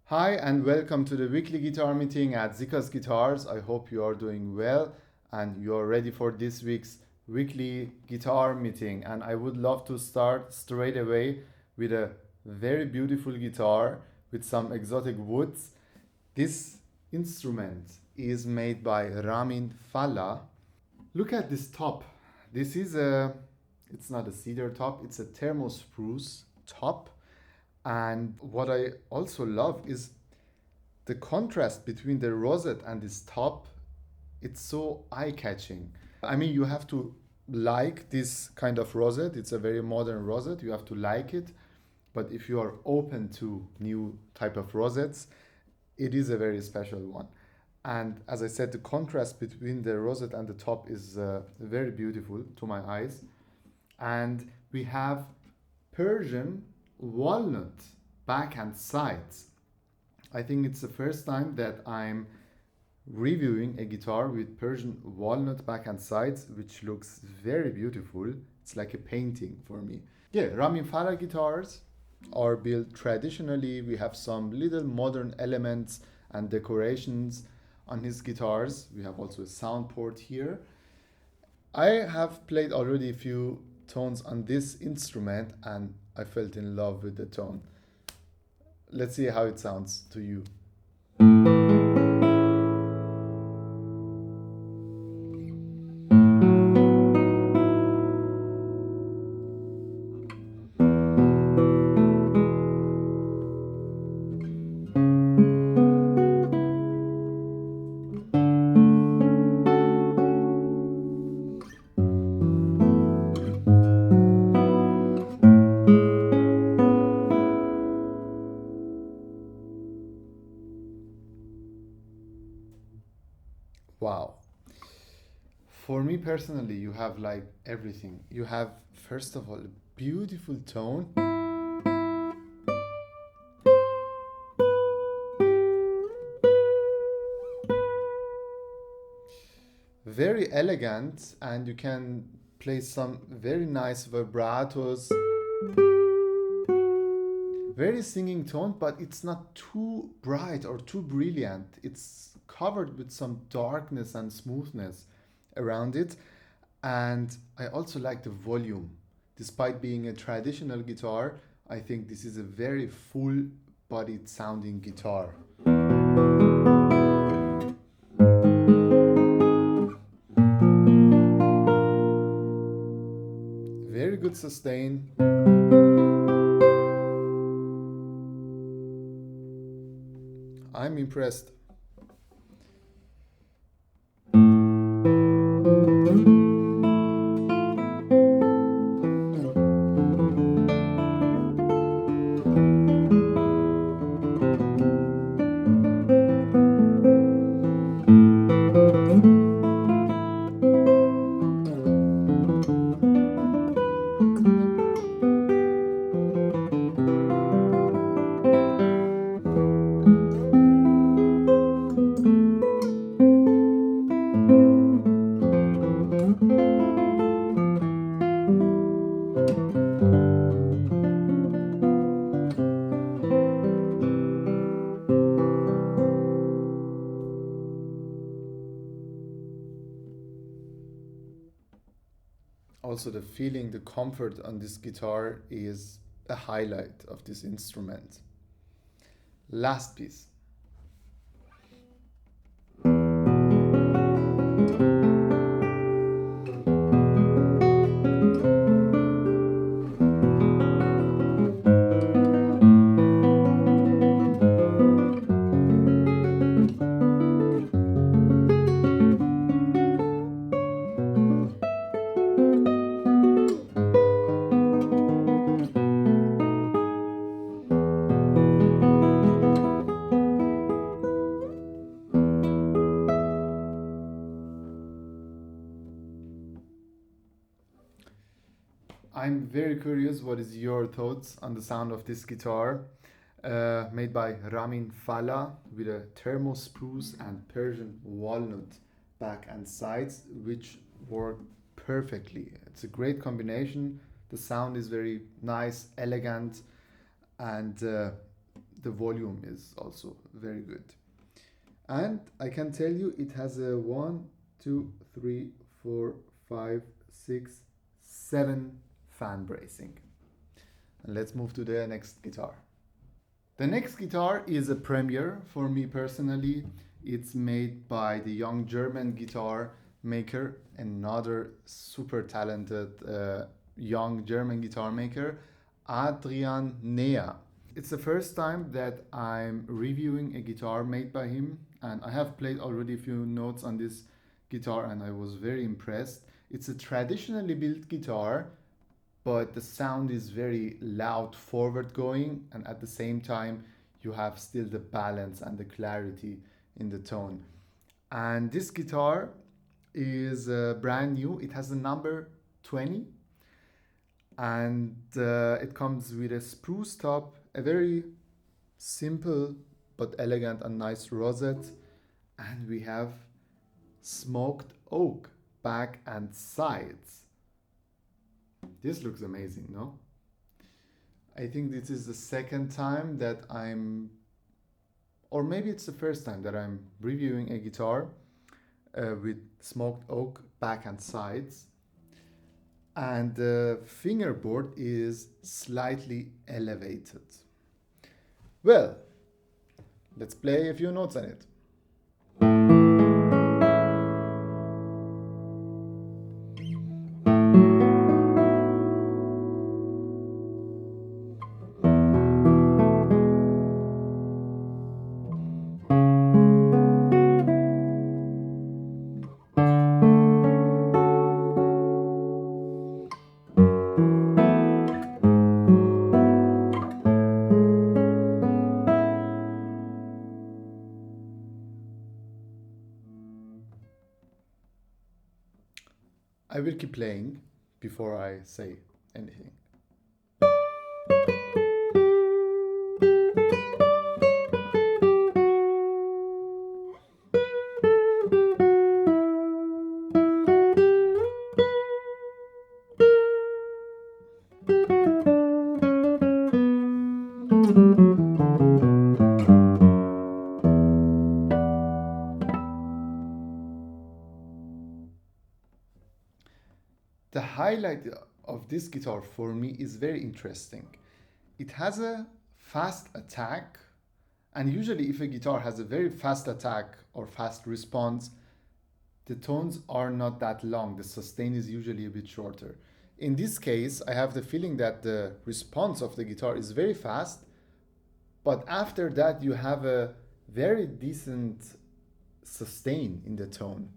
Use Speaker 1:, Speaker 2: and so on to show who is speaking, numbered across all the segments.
Speaker 1: Hi and welcome to the weekly guitar meeting at Siccas Guitars. I hope you are doing well and you are ready for this week's weekly guitar meeting. And I would love to start straight away with a very beautiful guitar with some exotic woods. This instrument is made by Ramin Fallah. Look at this top. This is it's not a cedar top, it's a thermo spruce top. And what I also love is the contrast between the rosette and this top. It's so eye-catching. I mean, you have to like this kind of rosette. It's a very modern rosette. You have to like it. But if you are open to new type of rosettes, it is a very special one. And as I said, the contrast between the rosette and the top is very beautiful to my eyes. And we have Persian walnut back and sides. I think it's the first time that I'm reviewing a guitar with Persian walnut back and sides, which looks very beautiful. It's like a painting for me. Yeah, Ramin Fallah guitars are built traditionally. We have some little modern elements and decorations on his guitars. We have also a sound port here. I have played already a few tones on this instrument and I felt in love with the tone. Let's see how it sounds to you. Wow. For me personally, you have like everything. You have, first of all, a beautiful tone. Very elegant, and you can play some very nice vibratos. Very singing tone, but it's not too bright or too brilliant. It's covered with some darkness and smoothness around it. And I also like the volume. Despite being a traditional guitar, I think this is a very full bodied sounding guitar. Very good sustain. I'm impressed. Also, the feeling, the comfort on this guitar is a highlight of this instrument. Last piece. I'm very curious what is your thoughts on the sound of this guitar made by Ramin Fallah with a thermo spruce and Persian walnut back and sides, which work perfectly. It's a great combination. The sound is very nice, elegant, and the volume is also very good. And I can tell you it has a 1, 2, 3, 4, 5, 6, 7 fan bracing. And let's move to the next guitar. The next guitar is a premiere for me personally. It's made by the young German guitar maker, another super talented young German guitar maker, Adrian Neher. It's the first time that I'm reviewing a guitar made by him, and I have played already a few notes on this guitar and I was very impressed. It's a traditionally built guitar, but the sound is very loud, forward going, and at the same time you have still the balance and the clarity in the tone. And this guitar is brand new. It has the number 20, and it comes with a spruce top, a very simple but elegant and nice rosette, and we have smoked oak back and sides. This looks amazing, no? I think this is the second time that or maybe it's the first time that I'm reviewing a guitar with smoked oak back and sides. And the fingerboard is slightly elevated. Well, let's play a few notes on it. I will keep playing before I say anything. The highlight of this guitar for me is very interesting. It has a fast attack, and usually if a guitar has a very fast attack or fast response, the tones are not that long. The sustain is usually a bit shorter. In this case, I have the feeling that the response of the guitar is very fast, but after that you have a very decent sustain in the tone.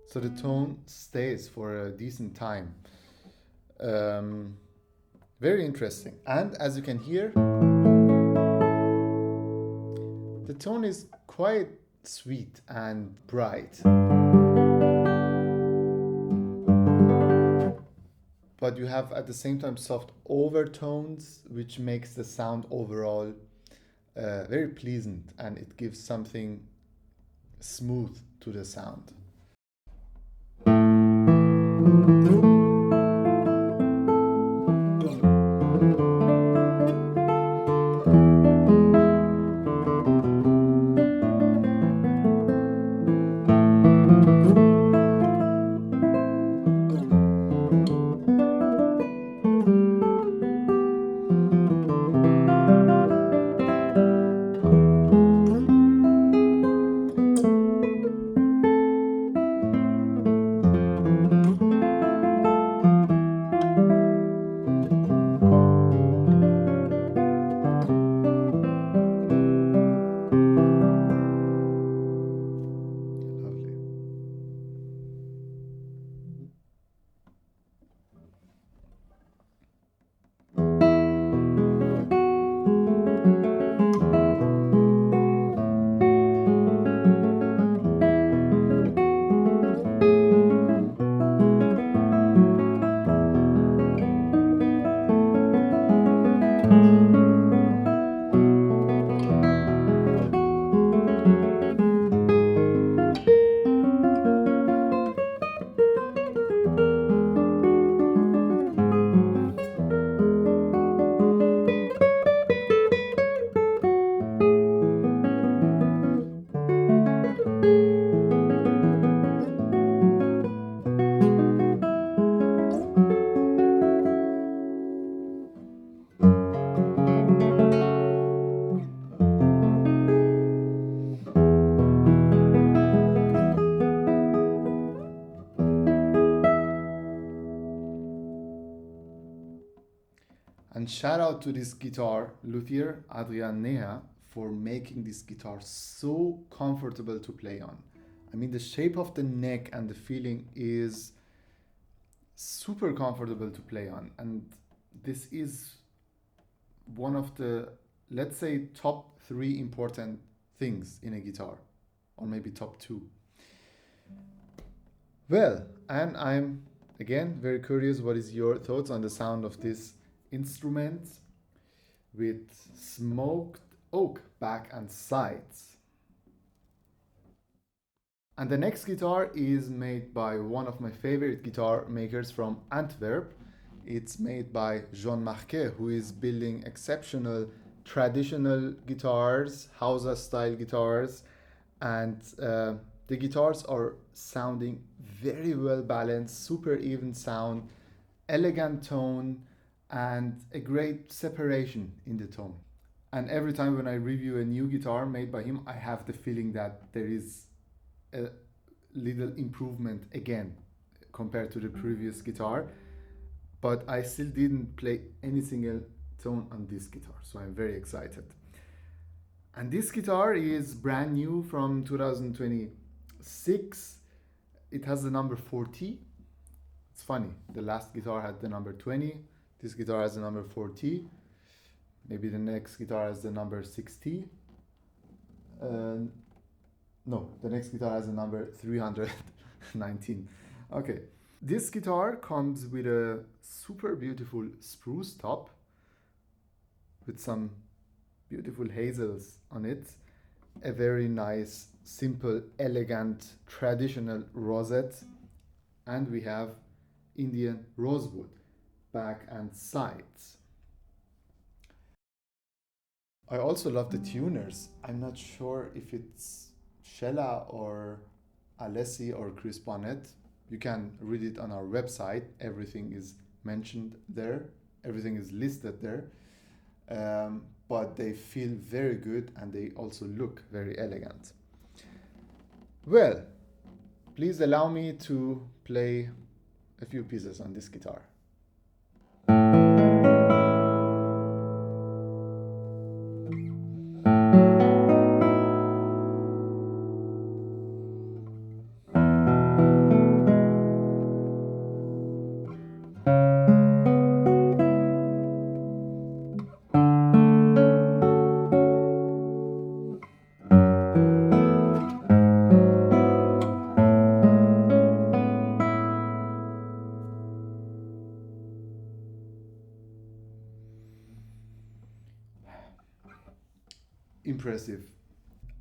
Speaker 1: So the tone stays for a decent time. Very interesting. And as you can hear, the tone is quite sweet and bright. But you have at the same time soft overtones, which makes the sound overall very pleasant, and it gives something smooth to the sound. And shout out to this guitar, Luthier, Adrian Neher, for making this guitar so comfortable to play on. I mean, the shape of the neck and the feeling is super comfortable to play on. And this is one of the, let's say, top 3 important things in a guitar, or maybe top 2. Well, and I'm again very curious, what is your thoughts on the sound of this instrument with smoked oak back and sides? And the next guitar is made by one of my favorite guitar makers from Antwerp. It's made by Jean Marquet, who is building exceptional traditional guitars, Hausa style guitars, and the guitars are sounding very well balanced, super even sound, elegant tone, and a great separation in the tone. And every time when I review a new guitar made by him, I have the feeling that there is a little improvement again compared to the previous guitar. But I still didn't play any single tone on this guitar, so I'm very excited. And this guitar is brand new from 2026. It has the number 40. It's funny, the last guitar had the number 20. This guitar has the number 40. Maybe the next guitar has the number 60. No, the next guitar has the number 319. Okay. This guitar comes with a super beautiful spruce top with some beautiful hazels on it, a very nice, simple, elegant, traditional rosette, and we have Indian rosewood back and sides. I also love the tuners. I'm not sure if it's Shella or Alessi or Chris Bonnet. You can read it on our website. Everything is mentioned there. Everything is listed there. But they feel very good and they also look very elegant. Well, please allow me to play a few pieces on this guitar. Impressive.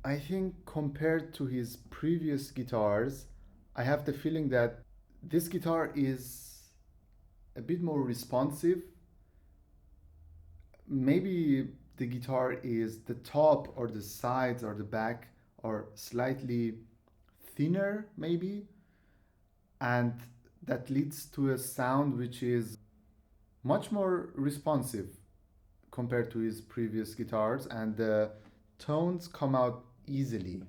Speaker 1: I think compared to his previous guitars, I have the feeling that this guitar is a bit more responsive. Maybe the guitar is the top or the sides or the back are slightly thinner, maybe, and that leads to a sound which is much more responsive compared to his previous guitars, and the tones come out easily.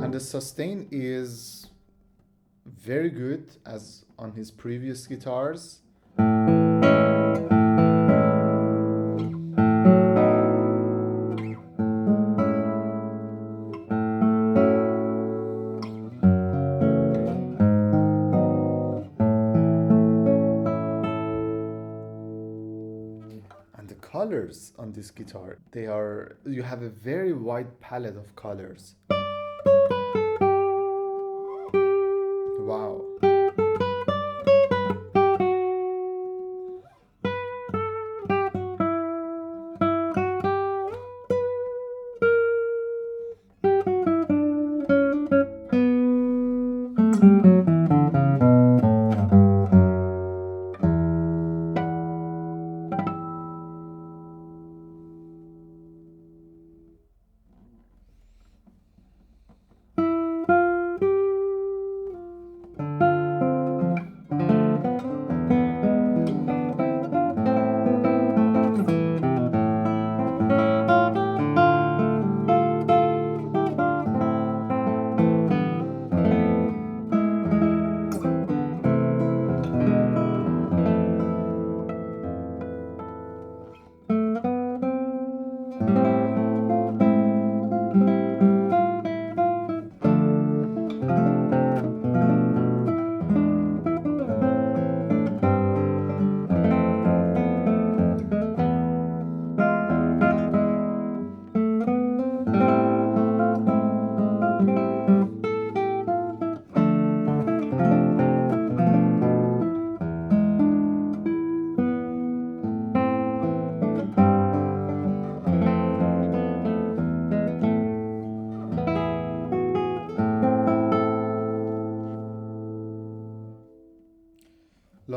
Speaker 1: And the sustain is very good as on his previous guitars. Colors on this guitar, you have a very wide palette of colors. Wow.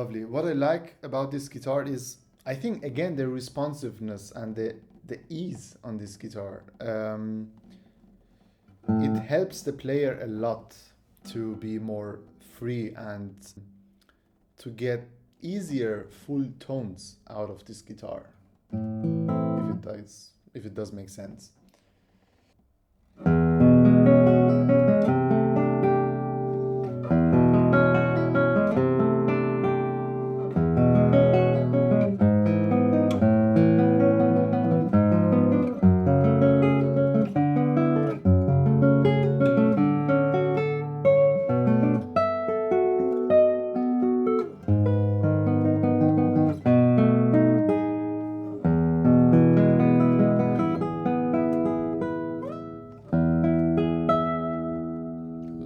Speaker 1: Lovely. What I like about this guitar is, I think, again, the responsiveness and the ease on this guitar. It helps the player a lot to be more free and to get easier full tones out of this guitar, if it does make sense.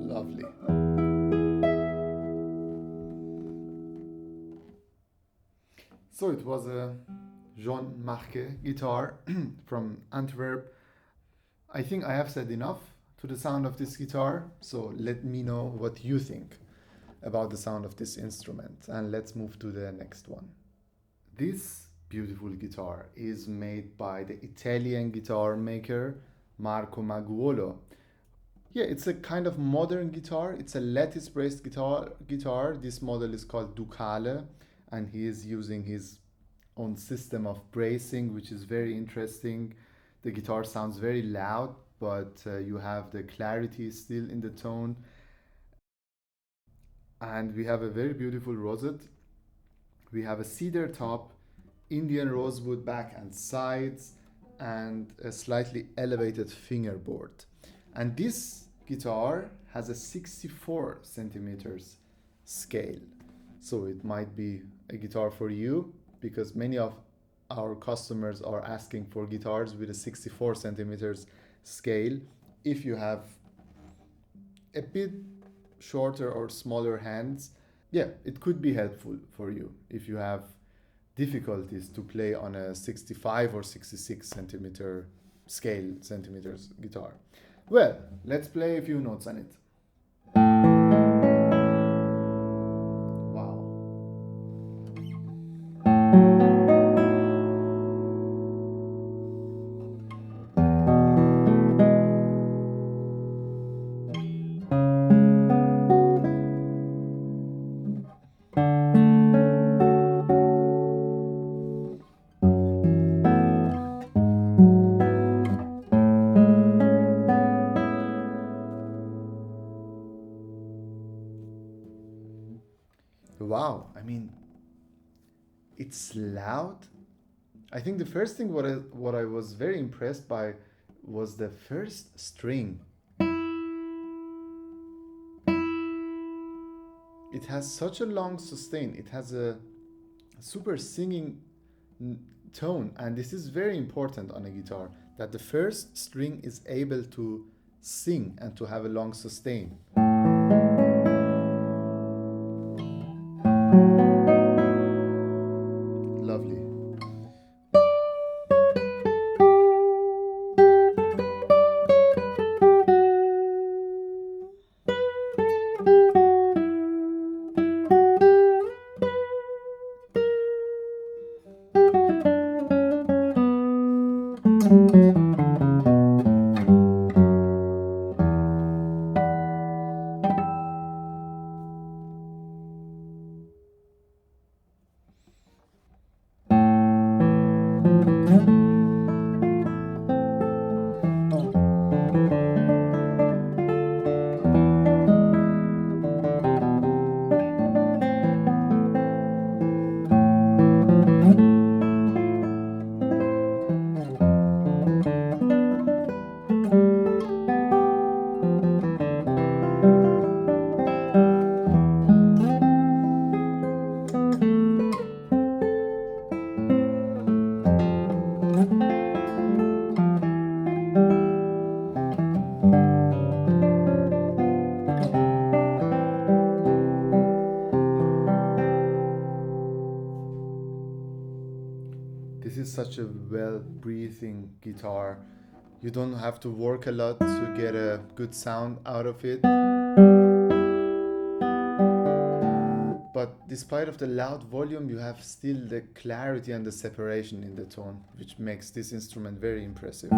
Speaker 1: Lovely. So it was a Jean Marquet guitar from Antwerp. I think I have said enough to the sound of this guitar, so let me know what you think about the sound of this instrument, and let's move to the next one. This beautiful guitar is made by the Italian guitar maker Maguolo. Yeah, it's a kind of modern guitar. It's a lattice braced guitar. This model is called Ducale, and he is using his own system of bracing, which is very interesting. The guitar sounds very loud, but you have the clarity still in the tone. And we have a very beautiful rosette. We have a cedar top, Indian rosewood back and sides, and a slightly elevated fingerboard. And this guitar has a 64 centimeters scale. So it might be a guitar for you, because many of our customers are asking for guitars with a 64 centimeters scale. If you have a bit shorter or smaller hands, yeah, it could be helpful for you if you have difficulties to play on a 65 or 66 centimeter scale centimeters guitar. Well, let's play a few notes on it. Wow. Wow, I mean, it's loud. I think the first thing what I was very impressed by was the first string. It has such a long sustain. It has a super singing tone, and this is very important on a guitar, that the first string is able to sing and to have a long sustain. Lovely. This is such a well-breathing guitar. You don't have to work a lot to get a good sound out of it. but despite of the loud volume, you have still the clarity and the separation in the tone, which makes this instrument very impressive.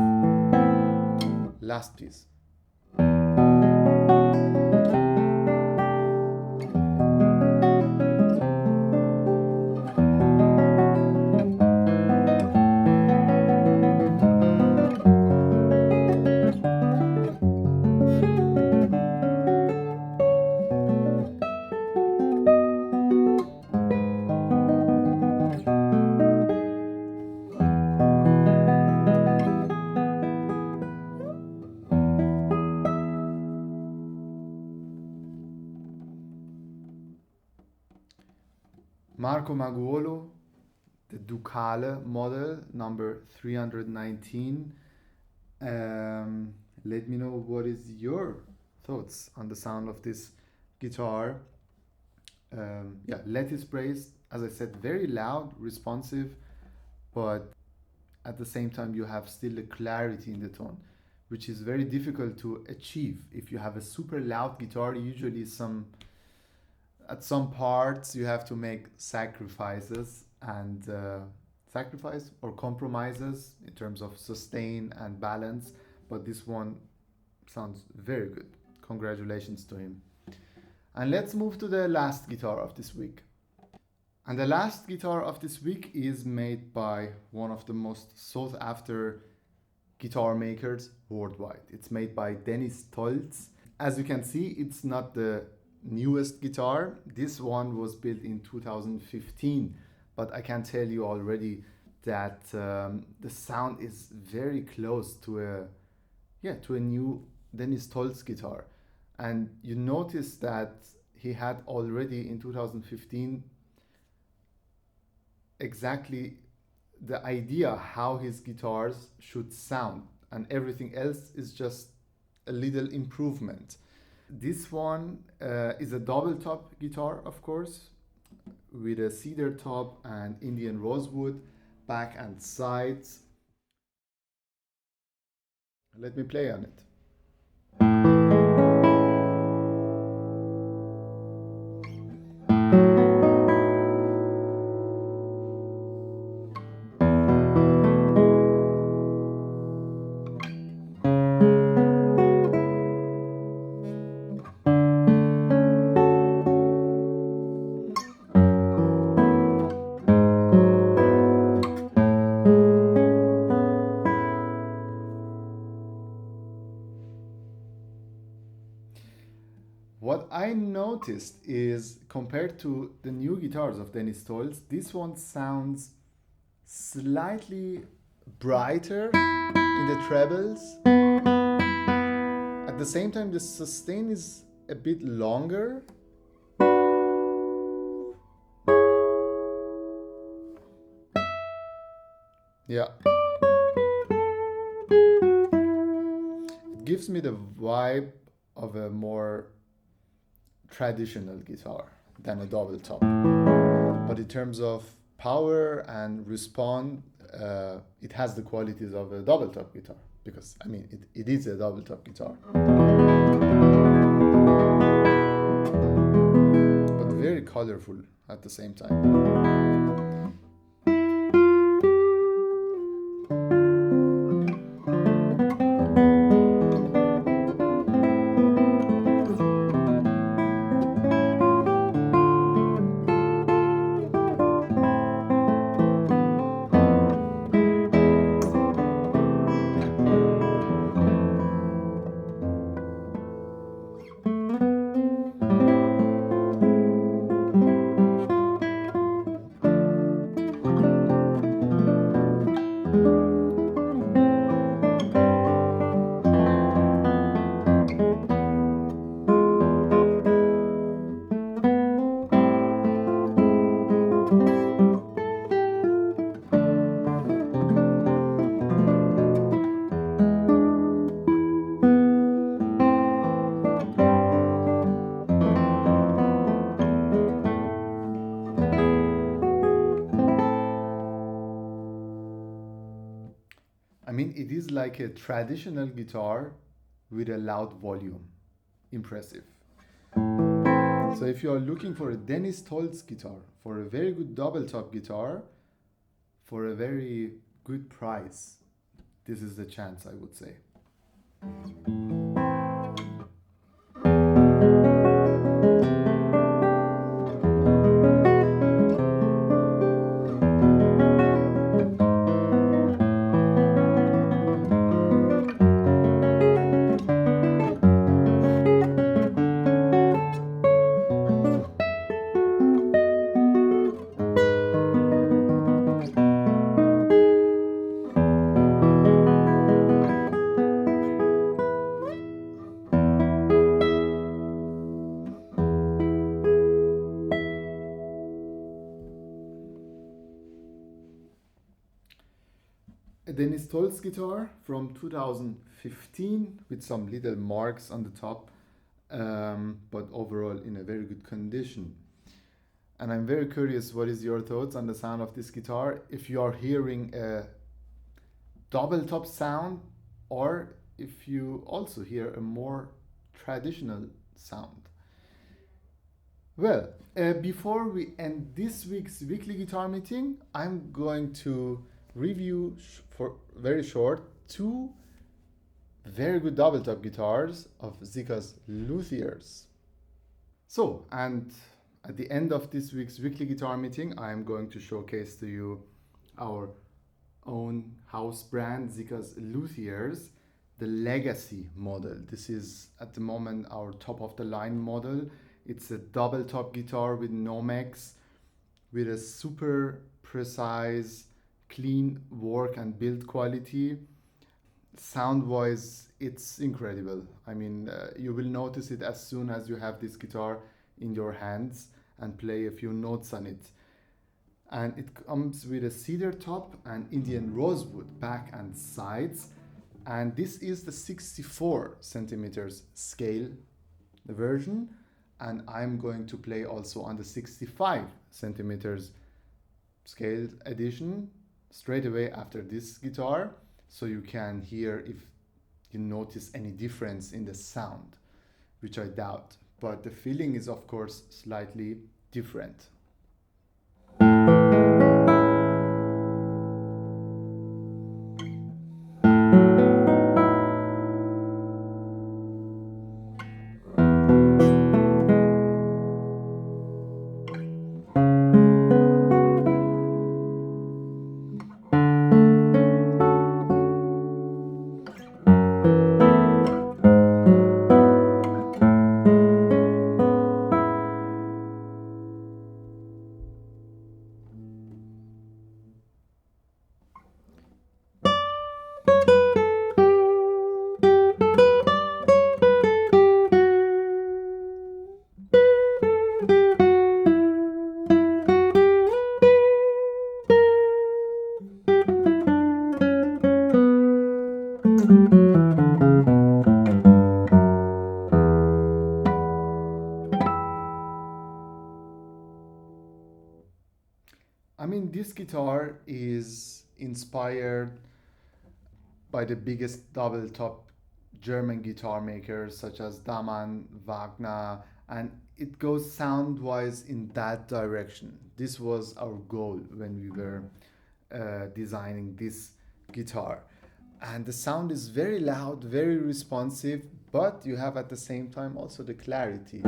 Speaker 1: Last piece. Maguolo, the Ducale model, number 319. Let me know what is your thoughts on the sound of this guitar. Yeah, lattice brace, as I said, very loud, responsive, but at the same time you have still the clarity in the tone, which is very difficult to achieve. If you have a super loud guitar, usually at some parts you have to make sacrifices and sacrifice or compromises in terms of sustain and balance, but this one sounds very good. Congratulations to him. And let's move to the last guitar of this week. And the last guitar of this week is made by one of the most sought after guitar makers worldwide. It's made by Tolz. As you can see, it's not the newest guitar. This one was built in 2015, but I can tell you already that the sound is very close to a new Tolz guitar. And you notice that he had already in 2015 exactly the idea how his guitars should sound, and everything else is just a little improvement. This one is a double top guitar, of course, with a cedar top and Indian rosewood back and sides. Let me play on it. What I noticed is, compared to the new guitars of Tolz, this one sounds slightly brighter in the trebles. At the same time, the sustain is a bit longer. Yeah. It gives me the vibe of a more traditional guitar than a double top, but in terms of power and response, it has the qualities of a double top guitar, because I mean it is a double top guitar, but very colorful at the same time. I mean, it is like a traditional guitar with a loud volume. Impressive. So if you are looking for a Dennis Tolz guitar, for a very good double top guitar, for a very good price, this is the chance, I would say. A Dennis Tolz guitar from 2015 with some little marks on the top, but overall in a very good condition. And I'm very curious, what is your thoughts on the sound of this guitar? If you are hearing a double top sound, or if you also hear a more traditional sound. Well, before we end this week's weekly guitar meeting, I'm going to review for very short two very good double top guitars of Siccas Luthiers. So, and at the end of this week's weekly guitar meeting, I'm going to showcase to you our own house brand, Siccas Luthiers, the Legacy model. This is at the moment our top of the line model. It's a double top guitar with Nomex, with a super precise, clean work and build quality. Sound wise, it's incredible. I mean, you will notice it as soon as you have this guitar in your hands and play a few notes on it. And it comes with a cedar top and Indian rosewood back and sides. And this is the 64 centimeters scale version. And I'm going to play also on the 65 centimeters scale edition straight away after this guitar, so you can hear if you notice any difference in the sound, which I doubt, but the feeling is of course slightly different. I mean, this guitar is inspired by the biggest double top German guitar makers such as Daman, Wagner, and it goes sound wise in that direction. This was our goal when we were designing this guitar. And the sound is very loud, very responsive, but you have at the same time also the clarity.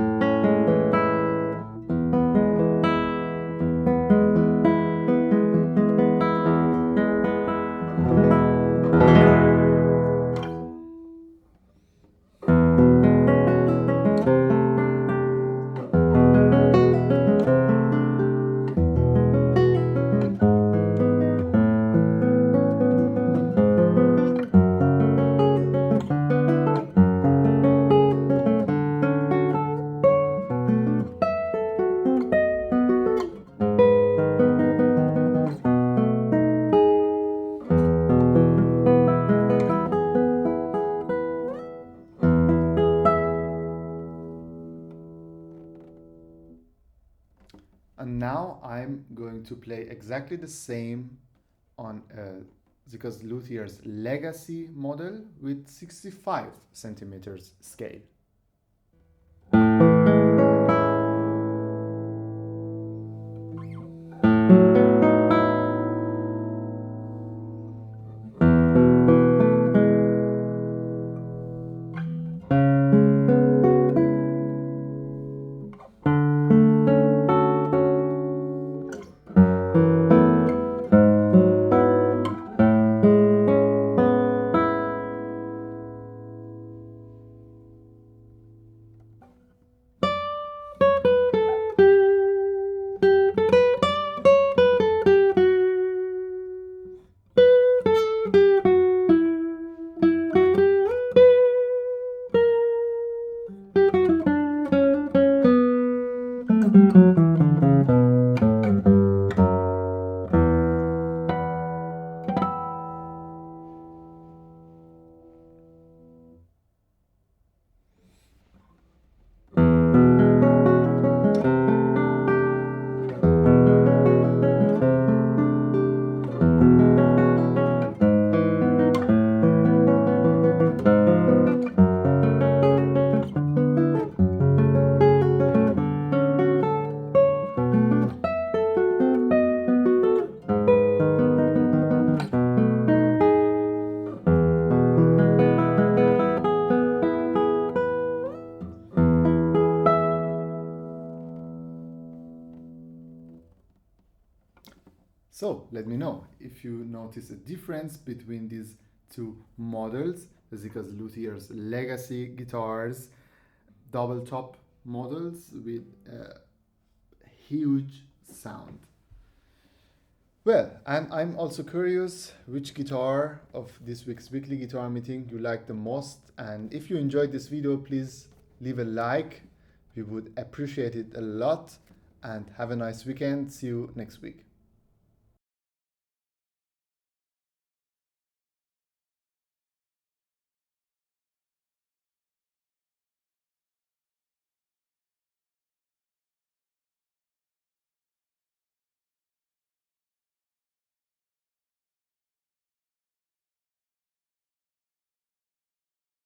Speaker 1: And now I'm going to play exactly the same on a Siccas Luthiers Legacy model with 65 centimeters scale. So let me know if you notice a difference between these two models, the Siccas Luthiers legacy guitars, Doubletop models with a huge sound. Well, and I'm also curious which guitar of this week's weekly guitar meeting you like the most. And if you enjoyed this video, please leave a like. We would appreciate it a lot. And have a nice weekend. See you next week.